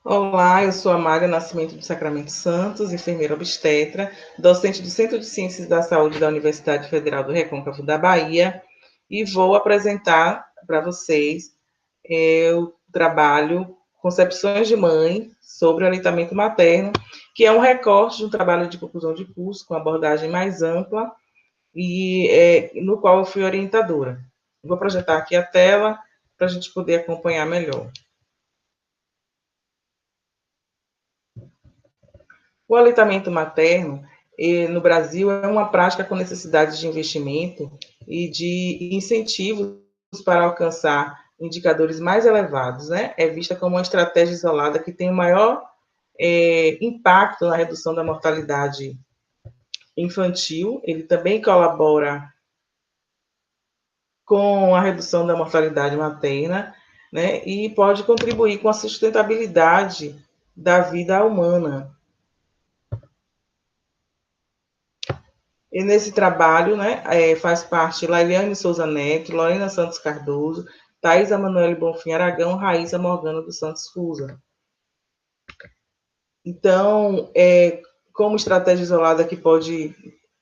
Olá, eu sou Amália Nascimento do Sacramento Santos, enfermeira obstetra, docente do Centro de Ciências da Saúde da Universidade Federal do Recôncavo da Bahia, e vou apresentar para vocês o trabalho Concepções de Mãe sobre o aleitamento materno, que é um recorte de um trabalho de conclusão de curso com abordagem mais ampla e no qual eu fui orientadora. Vou projetar aqui a tela para a gente poder acompanhar melhor. O aleitamento materno, no Brasil, é uma prática com necessidade de investimento e de incentivos para alcançar indicadores mais elevados, né? É vista como uma estratégia isolada que tem o maior impacto na redução da mortalidade infantil. Ele também colabora com a redução da mortalidade materna, né? E pode contribuir com a sustentabilidade da vida humana. E nesse trabalho, né, faz parte Lailiane Souza Neto, Lorena Santos Cardoso, Thaisa Manoel Bonfim Aragão, Raíssa Morgana dos Santos Fusa. Então, como estratégia isolada que pode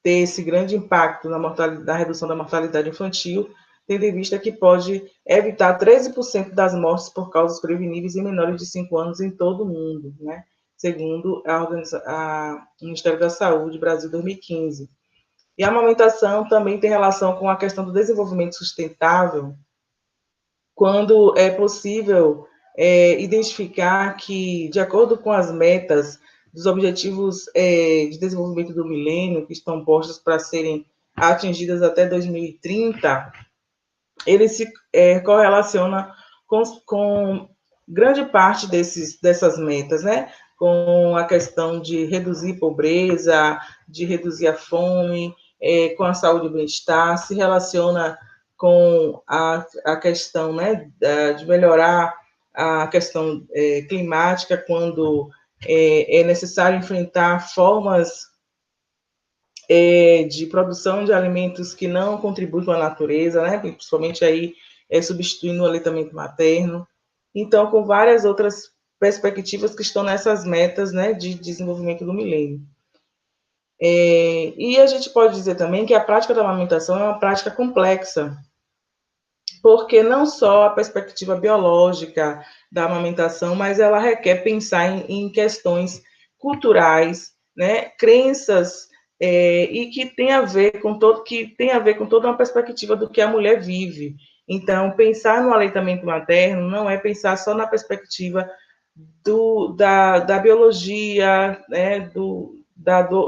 ter esse grande impacto na redução da mortalidade infantil, tendo em vista que pode evitar 13% das mortes por causas preveníveis em menores de 5 anos em todo o mundo, né? Segundo o Ministério da Saúde, Brasil 2015. E a amamentação também tem relação com a questão do desenvolvimento sustentável, quando é possível identificar que, de acordo com as metas dos Objetivos de Desenvolvimento do Milênio, que estão postos para serem atingidas até 2030, ele se correlaciona com grande parte dessas metas, né? Com a questão de reduzir pobreza, de reduzir a fome, com a saúde e bem-estar, se relaciona com a questão, né, de melhorar a questão climática, quando é necessário enfrentar formas de produção de alimentos que não contribuem com a natureza, né? Principalmente aí substituindo o aleitamento materno. Então, com várias outras perspectivas que estão nessas metas, né, de desenvolvimento do milênio. E a gente pode dizer também que a prática da amamentação é uma prática complexa, porque não só a perspectiva biológica da amamentação, mas ela requer pensar em questões culturais, né, crenças e que tem a ver com toda uma perspectiva do que a mulher vive. Então, pensar no aleitamento materno não é pensar só na perspectiva da biologia, né, do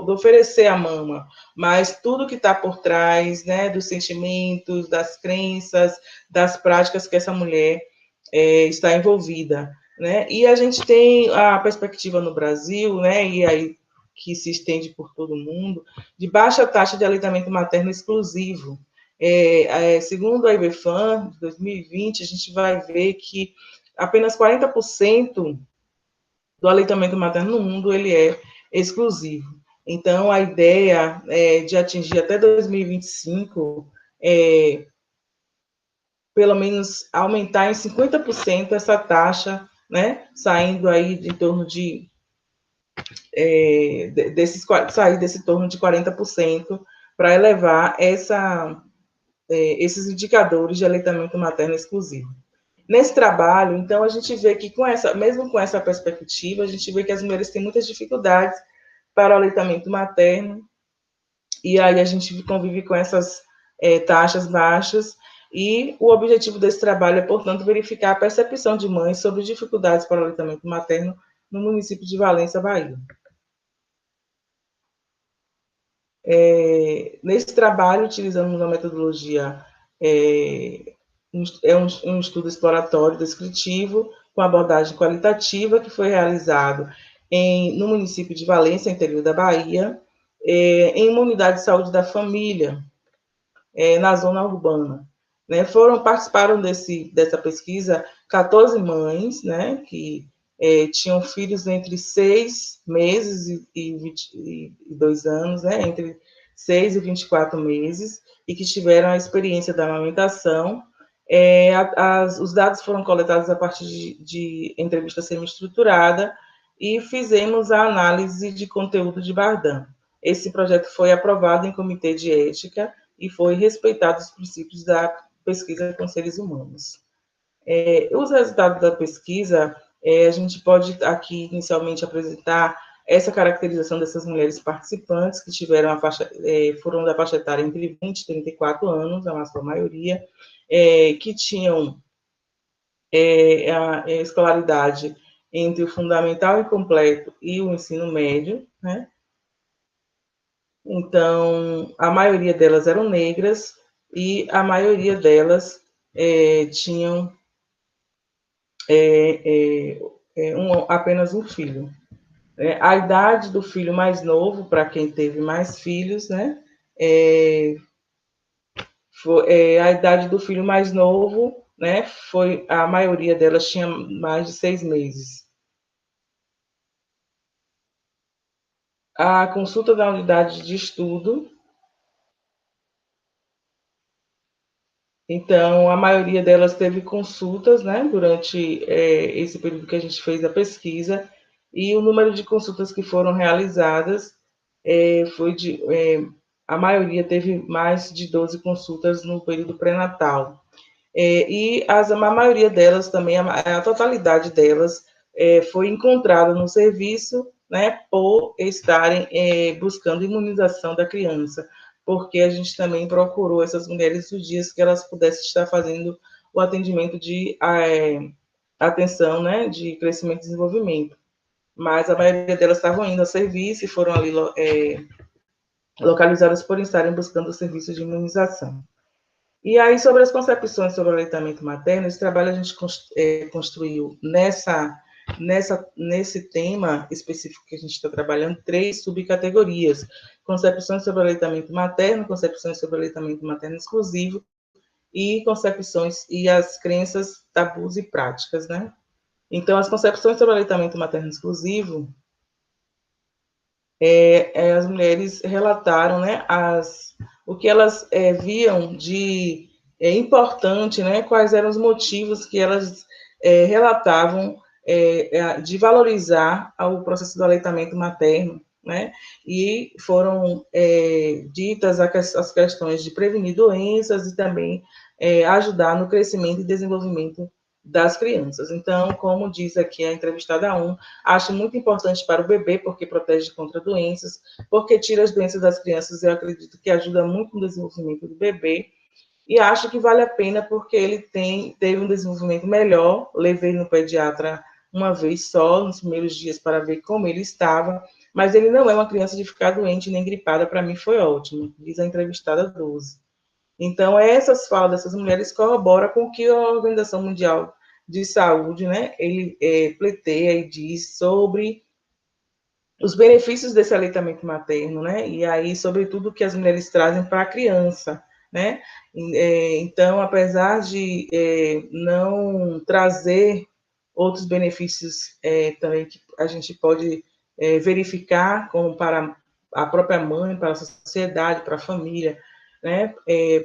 oferecer a mama, mas tudo que está por trás, né, dos sentimentos, das crenças, das práticas que essa mulher está envolvida, né? E a gente tem a perspectiva no Brasil, né, e aí que se estende por todo o mundo, de baixa taxa de aleitamento materno exclusivo. Segundo a IBFAM, de 2020, a gente vai ver que apenas 40% do aleitamento materno no mundo ele é exclusivo. Então, a ideia é de atingir até 2025, pelo menos aumentar em 50% essa taxa, né, saindo aí de em torno de sair desse torno de 40% para elevar esses indicadores de aleitamento materno exclusivo. Nesse trabalho, então, a gente vê que mesmo com essa perspectiva, a gente vê que as mulheres têm muitas dificuldades para o aleitamento materno, e aí a gente convive com essas taxas baixas, e o objetivo desse trabalho é, portanto, verificar a percepção de mães sobre dificuldades para o aleitamento materno no município de Valença, Bahia. Nesse trabalho, utilizamos uma metodologia, um estudo exploratório descritivo, com abordagem qualitativa, que foi realizado no município de Valença, interior da Bahia, em uma unidade de saúde da família, na zona urbana. Né? Participaram dessa pesquisa 14 mães, né, que tinham filhos entre 6 meses e 22 anos, né, entre 6 e 24 meses, e que tiveram a experiência da amamentação Os dados foram coletados a partir de entrevista semi-estruturada e fizemos a análise de conteúdo de Bardan. Esse projeto foi aprovado em comitê de ética e foi respeitado os princípios da pesquisa com seres humanos. Os resultados da pesquisa, a gente pode aqui inicialmente apresentar essa caracterização dessas mulheres participantes que tiveram foram da faixa etária entre 20 e 34 anos, a sua maioria, que tinham a escolaridade entre o fundamental incompleto e o ensino médio, né? Então, a maioria delas eram negras e a maioria delas tinham apenas um filho. A idade do filho mais novo, para quem teve mais filhos, né? A idade do filho mais novo, né? A maioria delas tinha mais de 6 meses. A consulta da unidade de estudo. Então, a maioria delas teve consultas, né, durante esse período que a gente fez a pesquisa, e o número de consultas que foram realizadas foi a maioria teve mais de 12 consultas no período pré-natal. E a maioria delas também, a totalidade delas, foi encontrada no serviço, né, por estarem buscando imunização da criança, porque a gente também procurou essas mulheres os dias que elas pudessem estar fazendo o atendimento de atenção, né, de crescimento e desenvolvimento. Mas a maioria delas estavam indo ao serviço e foram ali localizadas por estarem buscando o serviço de imunização. E aí, sobre as concepções sobre o aleitamento materno, esse trabalho a gente construiu nesse tema específico que a gente está trabalhando, 3 subcategorias: concepções sobre o aleitamento materno, concepções sobre o aleitamento materno exclusivo e concepções e as crenças, tabus e práticas, né? Então, as concepções sobre o aleitamento materno exclusivo, as mulheres relataram, né, o que elas viam de importante, né, quais eram os motivos que elas relatavam de valorizar o processo do aleitamento materno, né, e foram ditas as questões de prevenir doenças e também ajudar no crescimento e desenvolvimento das crianças. Então, como diz aqui a entrevistada 1, acho muito importante para o bebê, porque protege contra doenças, porque tira as doenças das crianças, eu acredito que ajuda muito no desenvolvimento do bebê, e acho que vale a pena porque ele teve um desenvolvimento melhor. Levei no pediatra uma vez só, nos primeiros dias, para ver como ele estava, mas ele não é uma criança de ficar doente nem gripada, para mim foi ótimo, diz a entrevistada 12. Então, essas falas dessas mulheres corroboram com o que a Organização Mundial de Saúde, né, ele pleiteia e diz sobre os benefícios desse aleitamento materno, né, e aí, sobretudo, o que as mulheres trazem para a criança, né. Então, apesar de não trazer outros benefícios também que a gente pode verificar, como para a própria mãe, para a sociedade, para a família, né,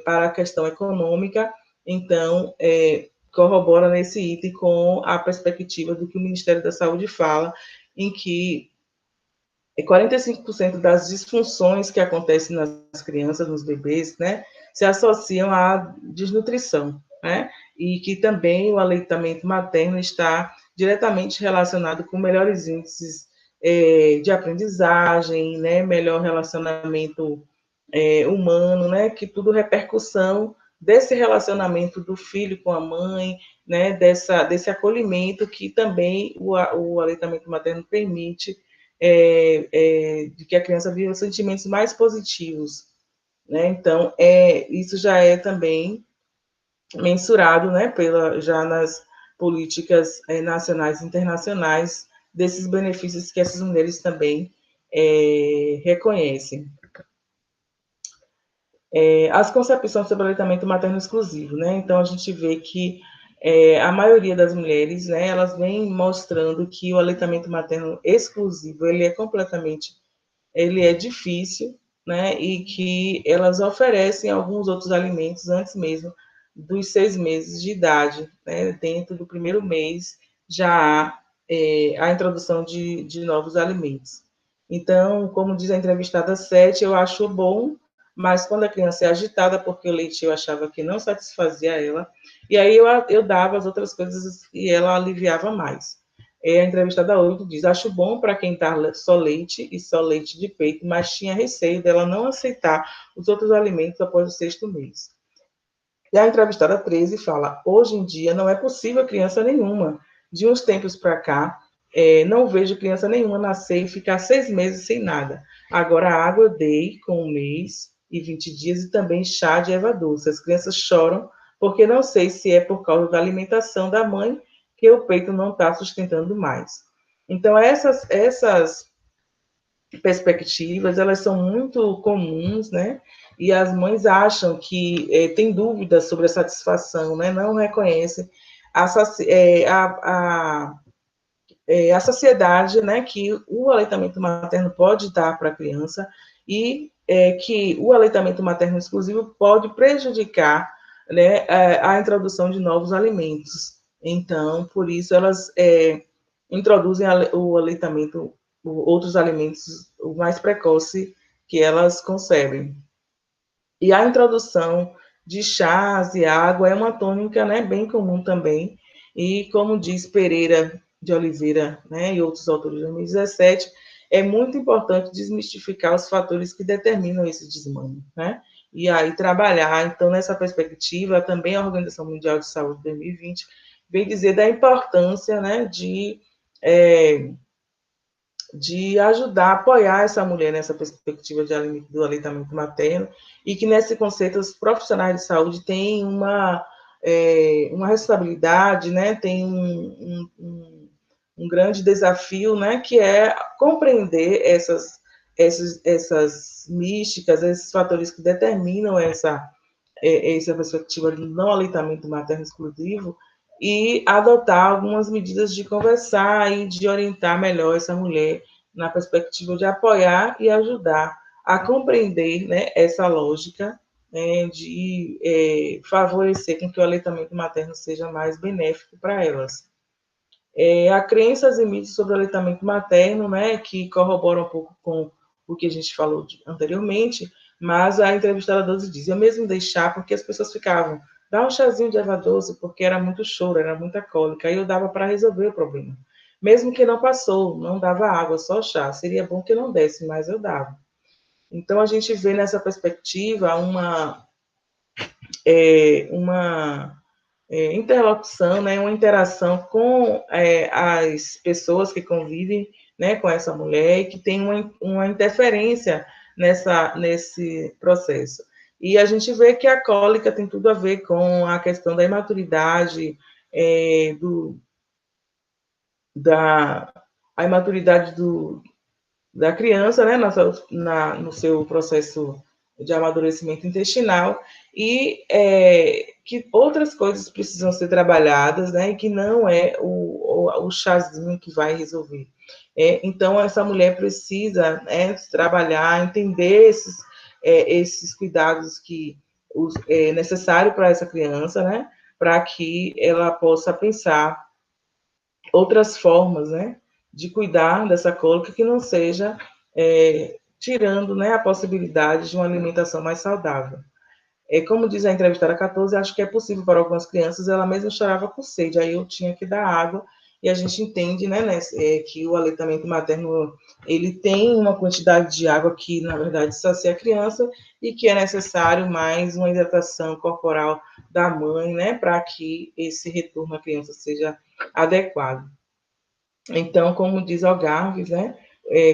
para a questão econômica, então, corrobora nesse item com a perspectiva do que o Ministério da Saúde fala, em que 45% das disfunções que acontecem nas crianças, nos bebês, né, se associam à desnutrição, né, e que também o aleitamento materno está diretamente relacionado com melhores índices de aprendizagem, né, melhor relacionamento humano, né, que tudo repercussão desse relacionamento do filho com a mãe, né, desse acolhimento que também o aleitamento materno permite, de que a criança viva sentimentos mais positivos, né? Então, isso já é também mensurado, né, já nas políticas nacionais e internacionais, desses benefícios que essas mulheres também reconhecem. As concepções sobre aleitamento materno exclusivo, né? Então, a gente vê que a maioria das mulheres, né, elas vêm mostrando que o aleitamento materno exclusivo, ele é difícil, né, e que elas oferecem alguns outros alimentos antes mesmo dos 6 meses de idade, né? Dentro do primeiro mês já há a introdução de novos alimentos. Então, como diz a entrevistada 7, eu acho bom, mas quando a criança é agitada, porque o leite eu achava que não satisfazia ela, e aí eu dava as outras coisas e ela aliviava mais. A entrevistada 8 diz: acho bom para quem dá só leite e só leite de peito, mas tinha receio dela não aceitar os outros alimentos após o sexto mês. E a entrevistada 13 fala: hoje em dia não é possível criança nenhuma. De uns tempos para cá, não vejo criança nenhuma nascer e ficar 6 meses sem nada. Agora a água eu dei com 1 mês e 20 dias e também chá de erva doce. As crianças choram porque não sei se é por causa da alimentação da mãe que o peito não está sustentando mais. Então, essas perspectivas, elas são muito comuns, né? E as mães acham que têm dúvidas sobre a satisfação, né? Não reconhecem a, a saciedade, né? Que o aleitamento materno pode dar para a criança e que o aleitamento materno exclusivo pode prejudicar, né, a introdução de novos alimentos. Então, por isso elas introduzem o aleitamento, outros alimentos o mais precoce que elas concebem. E a introdução de chás e água é uma tônica, né, bem comum também. E como diz Pereira de Oliveira, né, e outros autores de 2017, é muito importante desmistificar os fatores que determinam esse desmame, né? E aí trabalhar, então, nessa perspectiva, também a Organização Mundial de Saúde 2020 vem dizer da importância, né, de ajudar, apoiar essa mulher nessa perspectiva do aleitamento materno, e que nesse conceito os profissionais de saúde têm uma responsabilidade, né, tem um grande desafio, né, que é compreender essas místicas, esses fatores que determinam essa perspectiva do não aleitamento materno exclusivo, e adotar algumas medidas de conversar e de orientar melhor essa mulher na perspectiva de apoiar e ajudar a compreender, né, essa lógica, né, de favorecer com que o aleitamento materno seja mais benéfico para elas. Há crenças e mitos sobre o aleitamento materno, né, que corroboram um pouco com o que a gente falou anteriormente, mas a entrevistada 12 diz: eu mesmo dei chá porque as pessoas ficavam, dá um chazinho de erva doce, porque era muito choro, era muita cólica, e eu dava para resolver o problema. Mesmo que não passou, não dava água, só chá. Seria bom que não desse, mas eu dava. Então, a gente vê nessa perspectiva uma interlocução, né, uma interação com as pessoas que convivem, né, com essa mulher e que tem uma interferência nesse processo. E a gente vê que a cólica tem tudo a ver com a questão da imaturidade, a imaturidade da criança, né, no seu processo de amadurecimento intestinal, e que outras coisas precisam ser trabalhadas, né, e que não é o chazinho que vai resolver. Então, essa mulher precisa, né, trabalhar, entender esses cuidados que é necessário para essa criança, né, para que ela possa pensar outras formas, né, de cuidar dessa cólica que não seja tirando, né, a possibilidade de uma alimentação mais saudável. Como diz a entrevistada 14, acho que é possível para algumas crianças, ela mesma chorava com sede, aí eu tinha que dar água, e a gente entende, né, que o aleitamento materno, ele tem uma quantidade de água que, na verdade, sacia a criança, e que é necessário mais uma hidratação corporal da mãe, né, para que esse retorno à criança seja adequado. Então, como diz Algarves, né,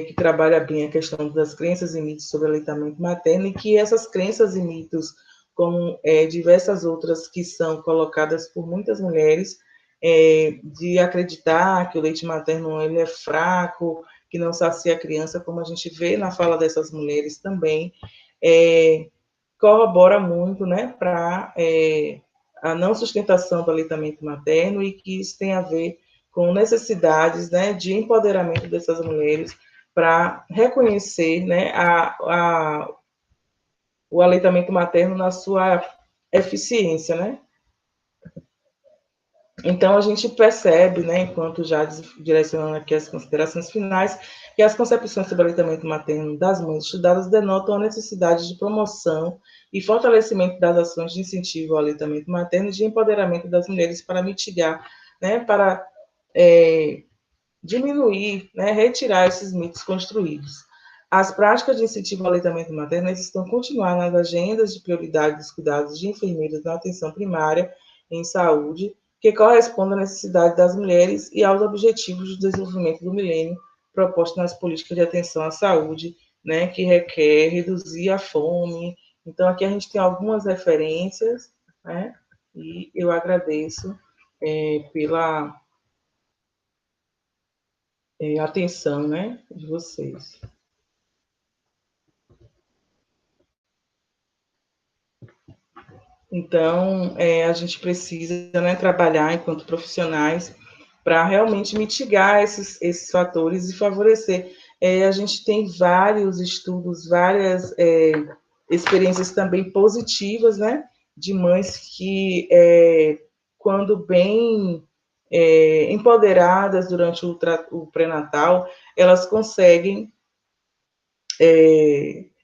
que trabalha bem a questão das crenças e mitos sobre o aleitamento materno, e que essas crenças e mitos, como diversas outras que são colocadas por muitas mulheres, de acreditar que o leite materno ele é fraco, que não sacia a criança, como a gente vê na fala dessas mulheres também, corrobora muito, né, para a não sustentação do aleitamento materno, e que isso tem a ver com necessidades, né, de empoderamento dessas mulheres para reconhecer, né, o aleitamento materno na sua eficiência, né, Então, a gente percebe, né, enquanto já direcionando aqui as considerações finais, que as concepções sobre o aleitamento materno das mães estudadas denotam a necessidade de promoção e fortalecimento das ações de incentivo ao aleitamento materno e de empoderamento das mulheres para mitigar, né, para diminuir, né, retirar esses mitos construídos. As práticas de incentivo ao aleitamento materno estão continuar nas agendas de prioridade dos cuidados de enfermeiras na atenção primária em saúde, que correspondem à necessidade das mulheres e aos objetivos de desenvolvimento do milênio propostos nas políticas de atenção à saúde, né, que requer reduzir a fome. Então, aqui a gente tem algumas referências, né, e eu agradeço pela atenção, né, de vocês. Então, a gente precisa, né, trabalhar enquanto profissionais para realmente mitigar esses fatores e favorecer. A gente tem vários estudos, várias experiências também positivas, né, de mães que, quando bem empoderadas durante o pré-natal, elas conseguem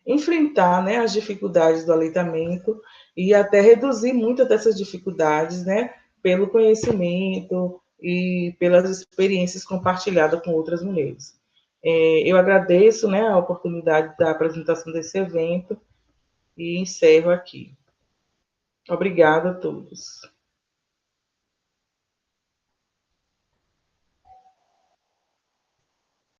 enfrentar, né, as dificuldades do aleitamento e até reduzir muitas dessas dificuldades, né, pelo conhecimento e pelas experiências compartilhadas com outras mulheres. Eu agradeço, né, a oportunidade da apresentação desse evento e encerro aqui. Obrigada a todos.